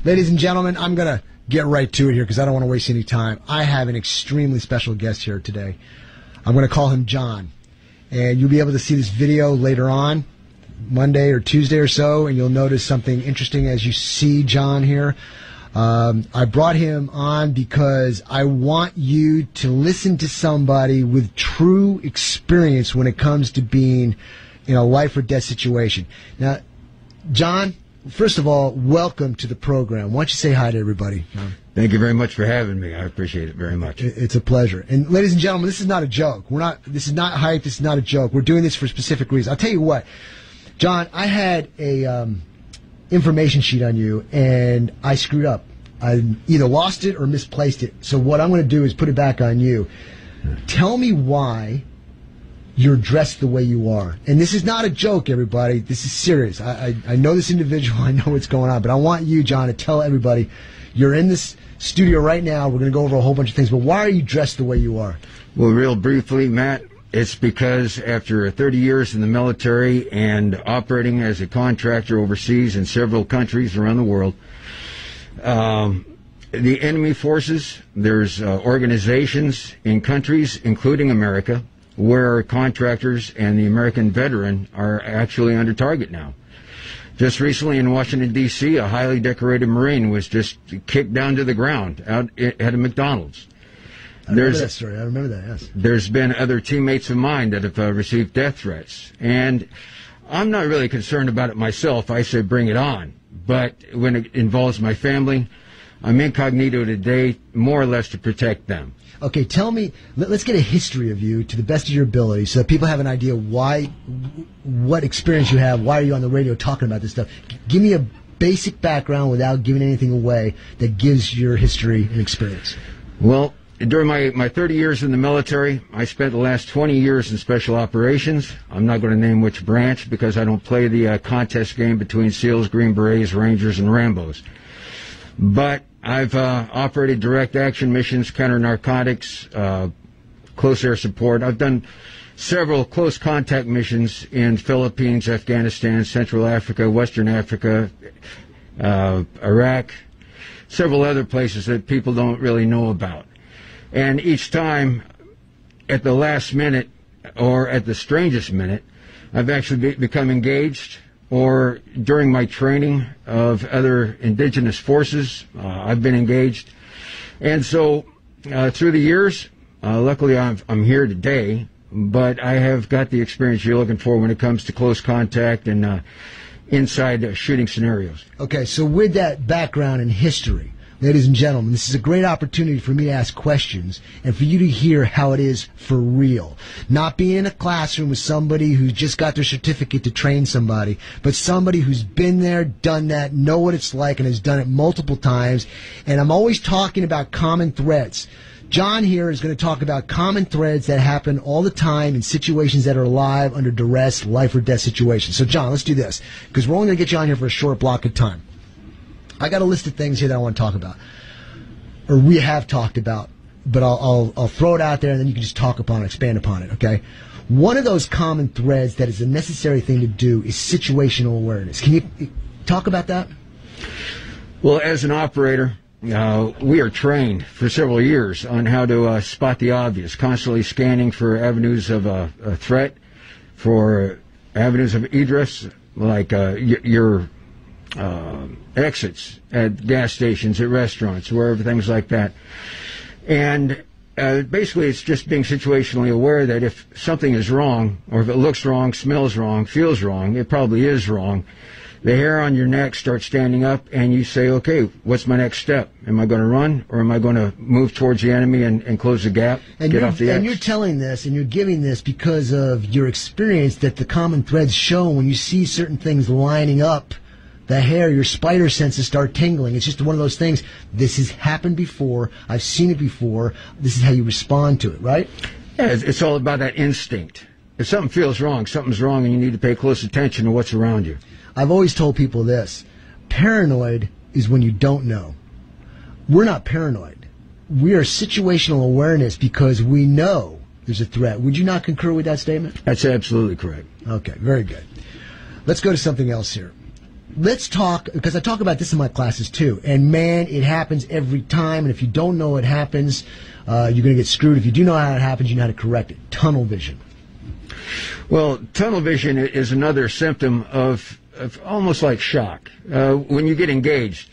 Ladies and gentlemen, I'm going to get right to it here because I don't want to waste any time. I have an extremely special guest here today. I'm going to call him John. And you'll be able to see this video later on, Monday or Tuesday or so, and you'll notice something interesting as you see John here. I brought him on because I want you to listen to somebody with true experience when it comes to being in a life or death situation. Now, John, first of all, welcome to the program. Why don't you say hi to everybody, John? Thank you very much for having me. I appreciate it very much. It's a pleasure. And ladies and gentlemen, this is not a joke. This is not hype. This is not a joke. We're doing this for a specific reason. I'll tell you what, John, I had a information sheet on you, and I screwed up. I either lost it or misplaced it. So what I'm going to do is put it back on you. Tell me why you're dressed the way you are. And this is not a joke, everybody. This is serious. I know this individual. I know what's going on. But I want you, John, to tell everybody, you're in this studio right now. We're going to go over a whole bunch of things. But why are you dressed the way you are? Well, real briefly, Matt, it's because after 30 years in the military and operating as a contractor overseas in several countries around the world, the enemy forces, there's organizations in countries, including America, where contractors and the American veteran are actually under target now. Just recently in Washington, D.C., a highly decorated Marine was just kicked down to the ground out at a McDonald's. I remember that story. I remember that, yes. There's been other teammates of mine that have received death threats. And I'm not really concerned about it myself. I say bring it on. But when it involves my family, I'm incognito today more or less to protect them. Okay, tell me, let's get a history of you to the best of your ability so that people have an idea what experience you have, why are you on the radio talking about this stuff. Give me a basic background without giving anything away that gives your history and experience. Well, during my 30 years in the military, I spent the last 20 years in special operations. I'm not going to name which branch because I don't play the contest game between SEALs, Green Berets, Rangers, and Rambos. But I've operated direct action missions, counter-narcotics, close air support. I've done several close contact missions in Philippines, Afghanistan, Central Africa, Western Africa, Iraq, several other places that people don't really know about. And each time, at the last minute, or at the strangest minute, I've actually become engaged, or during my training of other indigenous forces, I've been engaged. And so, through the years, luckily I'm here today, but I have got the experience you're looking for when it comes to close contact and inside shooting scenarios. Okay, so with that background and history, ladies and gentlemen, this is a great opportunity for me to ask questions and for you to hear how it is for real. Not being in a classroom with somebody who's just got their certificate to train somebody, but somebody who's been there, done that, know what it's like, and has done it multiple times. And I'm always talking about common threads. John here is going to talk about common threads that happen all the time in situations that are live, under duress, life or death situations. So, John, let's do this, because we're only going to get you on here for a short block of time. I got a list of things here that I want to talk about, or we have talked about, but I'll throw it out there and then you can just talk upon it, expand upon it, okay? One of those common threads that is a necessary thing to do is situational awareness. Can you talk about that? Well, as an operator, we are trained for several years on how to spot the obvious, constantly scanning for avenues of a threat, for avenues of egress, like your exits at gas stations, at restaurants, wherever, things like that. And basically it's just being situationally aware that if something is wrong, or if it looks wrong, smells wrong, feels wrong, it probably is wrong. The hair on your neck starts standing up and you say, okay, what's my next step? Am I going to run, or am I going to move towards the enemy and close the gap, and get off the X? And you're telling this and you're giving this because of your experience that the common threads show when you see certain things lining up. The hair, your spider senses start tingling. It's just one of those things. This has happened before. I've seen it before. This is how you respond to it, right? Yeah, it's all about that instinct. If something feels wrong, something's wrong, and you need to pay close attention to what's around you. I've always told people this. Paranoid is when you don't know. We're not paranoid. We are situational awareness because we know there's a threat. Would you not concur with that statement? That's absolutely correct. Okay, very good. Let's go to something else here. let's talk, because I talk about this in my classes too, and man, it happens every time, and if you don't know what happens, you're going to get screwed. If you do know how it happens, you know how to correct it. Tunnel vision. Well, tunnel vision is another symptom of almost like shock. When you get engaged,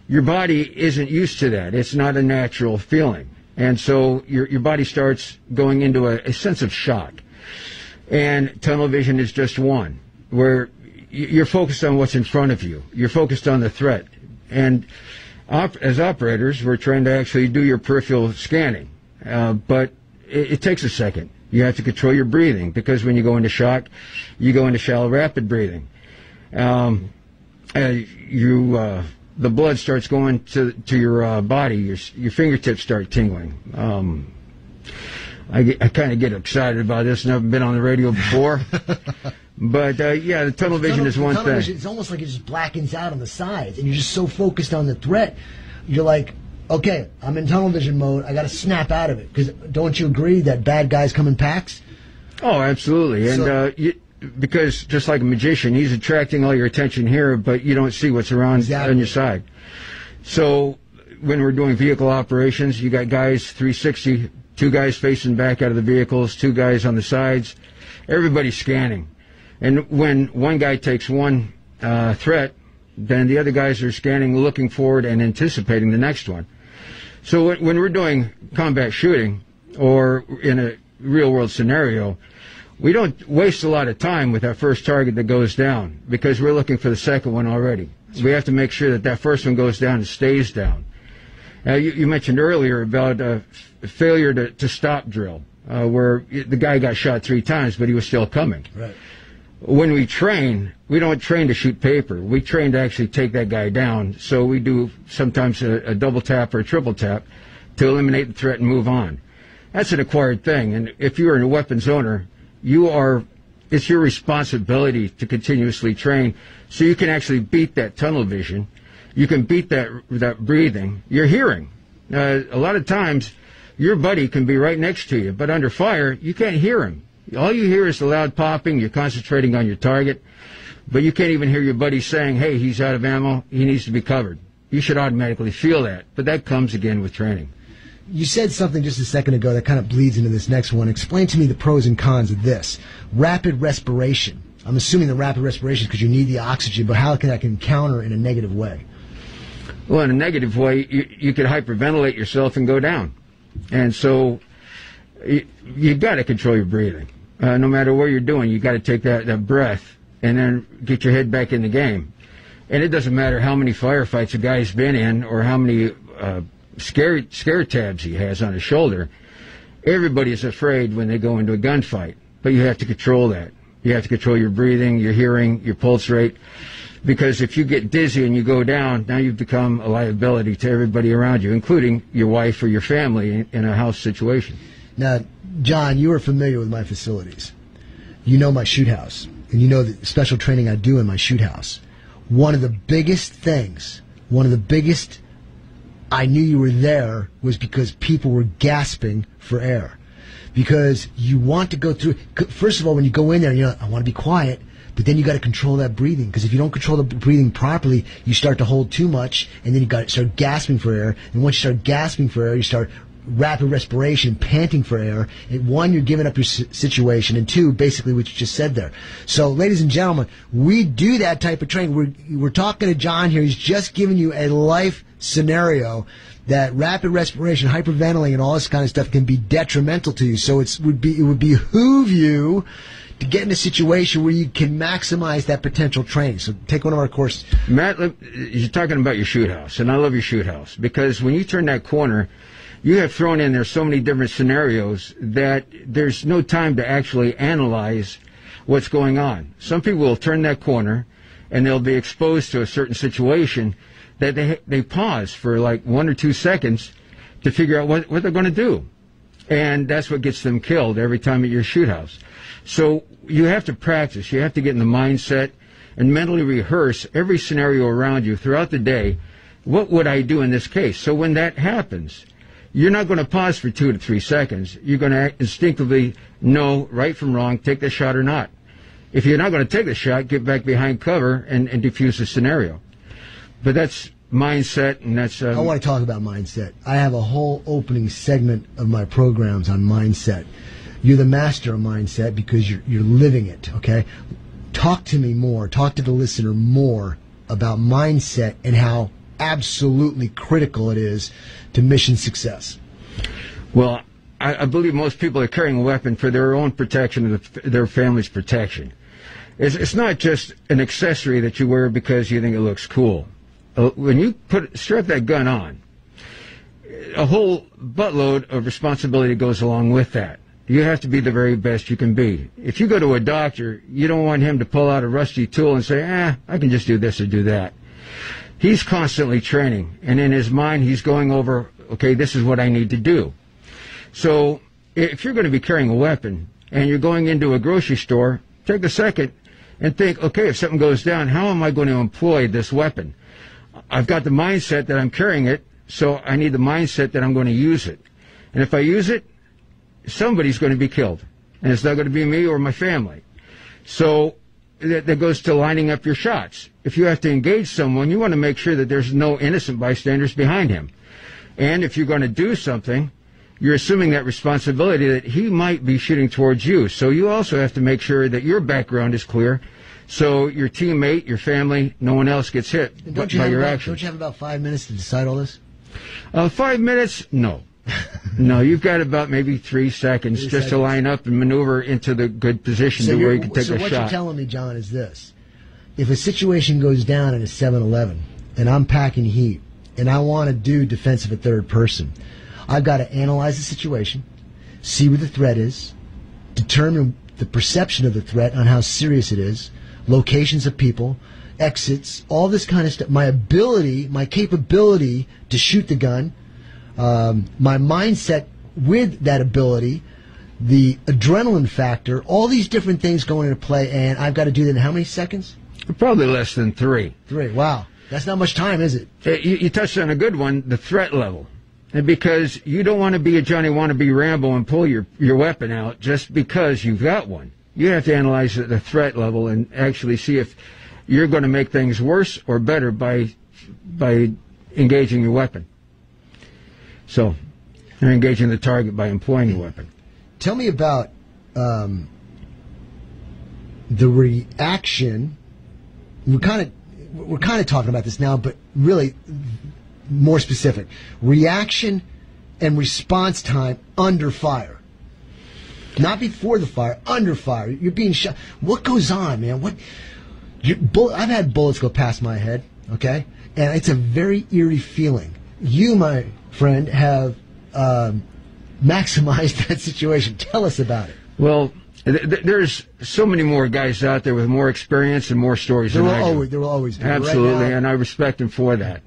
your body isn't used to that. It's not a natural feeling. And so your body starts going into a sense of shock. And tunnel vision is just one, where you're focused on what's in front of you. You're focused on the threat. And as operators, we're trying to actually do your peripheral scanning. But it takes a second. You have to control your breathing, because when you go into shock, you go into shallow rapid breathing. The blood starts going to your body. Your fingertips start tingling. I kind of get excited about this. Never been on the radio before. But, yeah, the tunnel vision is one thing. It's almost like it just blackens out on the sides, and you're just so focused on the threat. You're like, okay, I'm in tunnel vision mode. I got to snap out of it. Because don't you agree that bad guys come in packs? Oh, absolutely. And because just like a magician, he's attracting all your attention here, but you don't see what's around on your side. So when we're doing vehicle operations, you got guys 360, 2 guys facing back out of the vehicles, 2 guys on the sides. Everybody's scanning. And when one guy takes one threat, then the other guys are scanning, looking forward, and anticipating the next one. So when we're doing combat shooting, or in a real-world scenario, we don't waste a lot of time with that first target that goes down, because we're looking for the second one already. We have to make sure that first one goes down and stays down. Now, you mentioned earlier about a failure to stop drill, where the guy got shot 3 times, but he was still coming. Right. When we train, we don't train to shoot paper. We train to actually take that guy down. So we do sometimes a double tap or a triple tap to eliminate the threat and move on. That's an acquired thing. And if you're a weapons owner, it's your responsibility to continuously train so you can actually beat that tunnel vision. You can beat that breathing, your hearing. A lot of times, your buddy can be right next to you, but under fire, you can't hear him. All you hear is the loud popping. You're concentrating on your target, but you can't even hear your buddy saying, hey, he's out of ammo, he needs to be covered. You should automatically feel that, but that comes again with training. You said something just a second ago that kind of bleeds into this next one. Explain to me the pros and cons of this. Rapid respiration. I'm assuming the rapid respiration is because you need the oxygen, but how can that counter in a negative way? Well, in a negative way, you could hyperventilate yourself and go down. And so you got to control your breathing. No matter what you're doing, you got to take that breath and then get your head back in the game. And it doesn't matter how many firefights a guy's been in or how many scare tabs he has on his shoulder. Everybody's afraid when they go into a gunfight, but you have to control that. You have to control your breathing, your hearing, your pulse rate, because if you get dizzy and you go down, now you've become a liability to everybody around you, including your wife or your family in a house situation. Now, John, you are familiar with my facilities. You know my shoot house, and you know the special training I do in my shoot house. One of the biggest things, I knew you were there was because people were gasping for air. Because you want to go through, first of all, when you go in there, you're like, I want to be quiet, but then you got to control that breathing. Because if you don't control the breathing properly, you start to hold too much, and then you got to start gasping for air. And once you start gasping for air, you start rapid respiration, panting for air. And 1, you're giving up your situation, and 2, basically what you just said there. So, ladies and gentlemen, we do that type of training. We're talking to John here. He's just giving you a life scenario that rapid respiration, hyperventilating, and all this kind of stuff can be detrimental to you. So it would behoove you to get in a situation where you can maximize that potential training. So take one of our courses. Matt, you're talking about your shoot house, and I love your shoot house, because when you turn that corner, you have thrown in there so many different scenarios that there's no time to actually analyze what's going on. Some people will turn that corner, and they'll be exposed to a certain situation that they pause for like 1 or 2 seconds to figure out what they're going to do. And that's what gets them killed every time at your shoot house. So you have to practice. You have to get in the mindset and mentally rehearse every scenario around you throughout the day. What would I do in this case? So when that happens, you're not going to pause for 2 to 3 seconds. You're going to instinctively know right from wrong, take the shot or not. If you're not going to take the shot, get back behind cover and defuse the scenario. But that's mindset, and that's... I want to talk about mindset. I have a whole opening segment of my programs on mindset. You're the master of mindset because you're living it, okay? Talk to me more, talk to the listener more about mindset and how absolutely critical it is to mission success. Well, I believe most people are carrying a weapon for their own protection and their family's protection. It's not just an accessory that you wear because you think it looks cool. When you strap that gun on, a whole buttload of responsibility goes along with that. You have to be the very best you can be. If you go to a doctor, you don't want him to pull out a rusty tool and say, I can just do this or do that. He's constantly training, and in his mind, he's going over, okay, this is what I need to do. So if you're going to be carrying a weapon and you're going into a grocery store, take a second and think, okay, if something goes down, how am I going to employ this weapon? I've got the mindset that I'm carrying it, so I need the mindset that I'm going to use it. And if I use it, somebody's going to be killed. And it's not going to be me or my family. So that goes to lining up your shots. If you have to engage someone, you want to make sure that there's no innocent bystanders behind him. And if you're going to do something, you're assuming that responsibility that he might be shooting towards you. So you also have to make sure that your background is clear, so your teammate, your family, no one else gets hit by your actions. Don't you have about 5 minutes to decide all this? 5 minutes? No. No, you've got about maybe 3 seconds just to line up and maneuver into the good position to where you can take a shot. So what you're telling me, John, is this. If a situation goes down in a 7-Eleven and I'm packing heat and I want to do defensive at third person, I've got to analyze the situation, see where the threat is, determine the perception of the threat on how serious it is, locations of people, exits, all this kind of stuff. My ability, my capability to shoot the gun, my mindset with that ability, the adrenaline factor, all these different things going into play, and I've got to do that in how many seconds? Probably less than 3. 3, wow. That's not much time, is it? You touched on a good one, the threat level. And because you don't want to be a Johnny wannabe Rambo and pull your weapon out just because you've got one. You have to analyze the threat level and actually see if you're going to make things worse or better by engaging your weapon. So, you're engaging the target by employing your weapon. Tell me about the reaction. We're kind of talking about this now, but really more specific. Reaction and response time under fire. Not before the fire, under fire. You're being shot. What goes on, man? I've had bullets go past my head, okay? And it's a very eerie feeling. You, my friend, have maximized that situation. Tell us about it. Well, there's so many more guys out there with more experience and more stories than I do. There will always be. Absolutely, right now, and I respect them for that.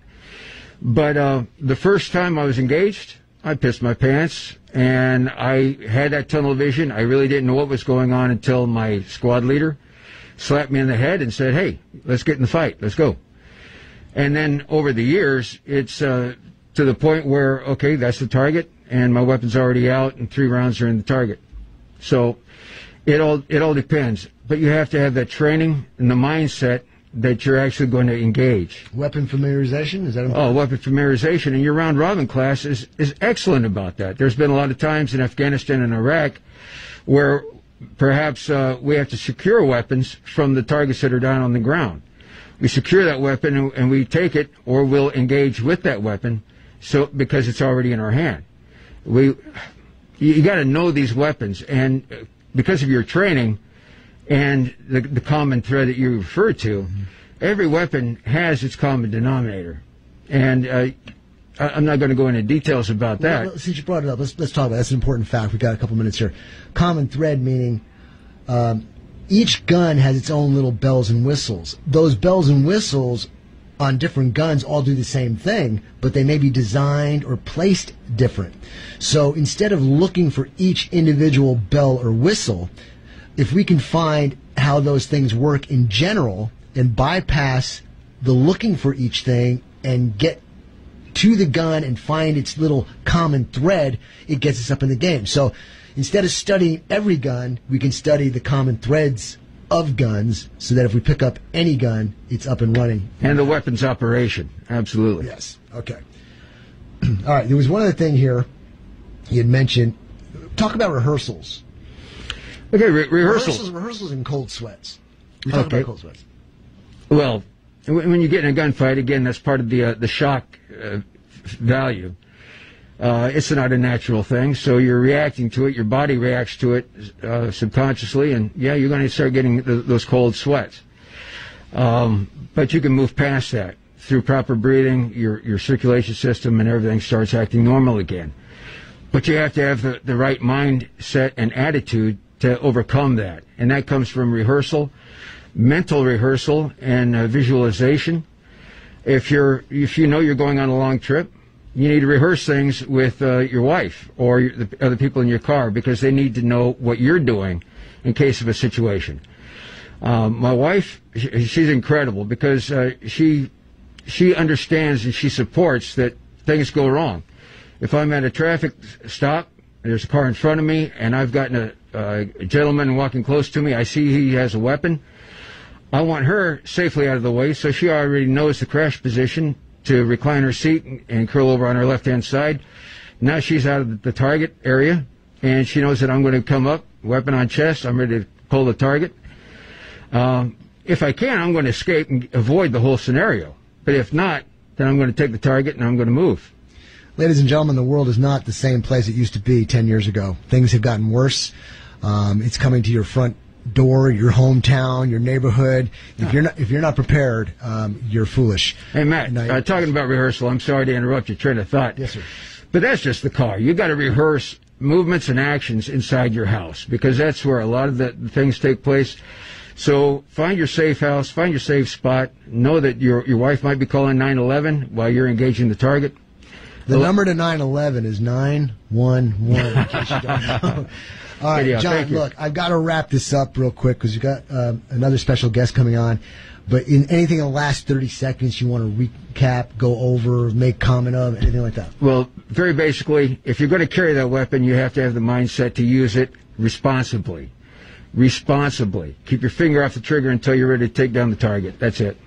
But the first time I was engaged, I pissed my pants, and I had that tunnel vision. I really didn't know what was going on until my squad leader slapped me in the head and said, hey, let's get in the fight. Let's go. And then over the years, it's to the point where, okay, that's the target, and my weapon's already out, and 3 rounds are in the target. So it all depends. But you have to have that training and the mindset that you're actually going to engage. Weapon familiarization, is that important? Oh, weapon familiarization, and your round-robin class is excellent about that. There's been a lot of times in Afghanistan and Iraq where perhaps we have to secure weapons from the targets that are down on the ground. We secure that weapon and we take it, or we'll engage with that weapon, because it's already in our hand. You got to know these weapons, and because of your training and the common thread that you referred to, every weapon has its common denominator. And I'm not going to go into details about that. Well, since you brought it up, let's talk about it. That's an important fact. We've got a couple minutes here. Common thread meaning each gun has its own little bells and whistles. Those bells and whistles on different guns all do the same thing, but they may be designed or placed different. So instead of looking for each individual bell or whistle, if we can find how those things work in general and bypass the looking for each thing and get to the gun and find its little common thread, it gets us up in the game. So instead of studying every gun, we can study the common threads of guns so that if we pick up any gun, it's up and running. And the weapons operation, absolutely. Yes. Okay. All right. There was one other thing here you had mentioned. Talk about rehearsals. Okay, rehearsals. Rehearsals in cold sweats. We talk about cold sweats. Well, when you get in a gunfight, again, that's part of the shock value. It's not a natural thing, so you're reacting to it. Your body reacts to it subconsciously, and yeah, you're going to start getting those cold sweats. But you can move past that through proper breathing. Your circulation system and everything starts acting normal again. But you have to have the right mindset and attitude to overcome that, and that comes from rehearsal, mental rehearsal, and visualization. If you know you're going on a long trip, you need to rehearse things with your wife or the other people in your car, because they need to know what you're doing in case of a situation. My wife, she's incredible, because she understands and she supports that things go wrong. If I'm at a traffic stop, there's a car in front of me, and I've gotten a gentleman walking close to me, I see he has a weapon, I want her safely out of the way, so she already knows the crash position, to recline her seat and curl over on her left-hand side. Now she's out of the target area, and she knows that I'm going to come up, weapon on chest, I'm ready to pull the target. If I can, I'm going to escape and avoid the whole scenario. But if not, then I'm going to take the target and I'm going to move. Ladies and gentlemen, the world is not the same place it used to be 10 years ago. Things have gotten worse. It's coming to your front door, your hometown, your neighborhood. If you're not prepared, you're foolish. Hey, Matt, talking about rehearsal, I'm sorry to interrupt your train of thought. Yes, sir. But that's just the car. You got to rehearse movements and actions inside your house, because that's where a lot of the things take place. So find your safe house, find your safe spot. Know that your wife might be calling 911 while you're engaging the target. The number to 911 is 911, in case you don't know. All right, John, look, I've got to wrap this up real quick, because you've got another special guest coming on. But in anything in the last 30 seconds you want to recap, go over, make comment of, anything like that? Well, very basically, if you're going to carry that weapon, you have to have the mindset to use it responsibly. Responsibly. Keep your finger off the trigger until you're ready to take down the target. That's it.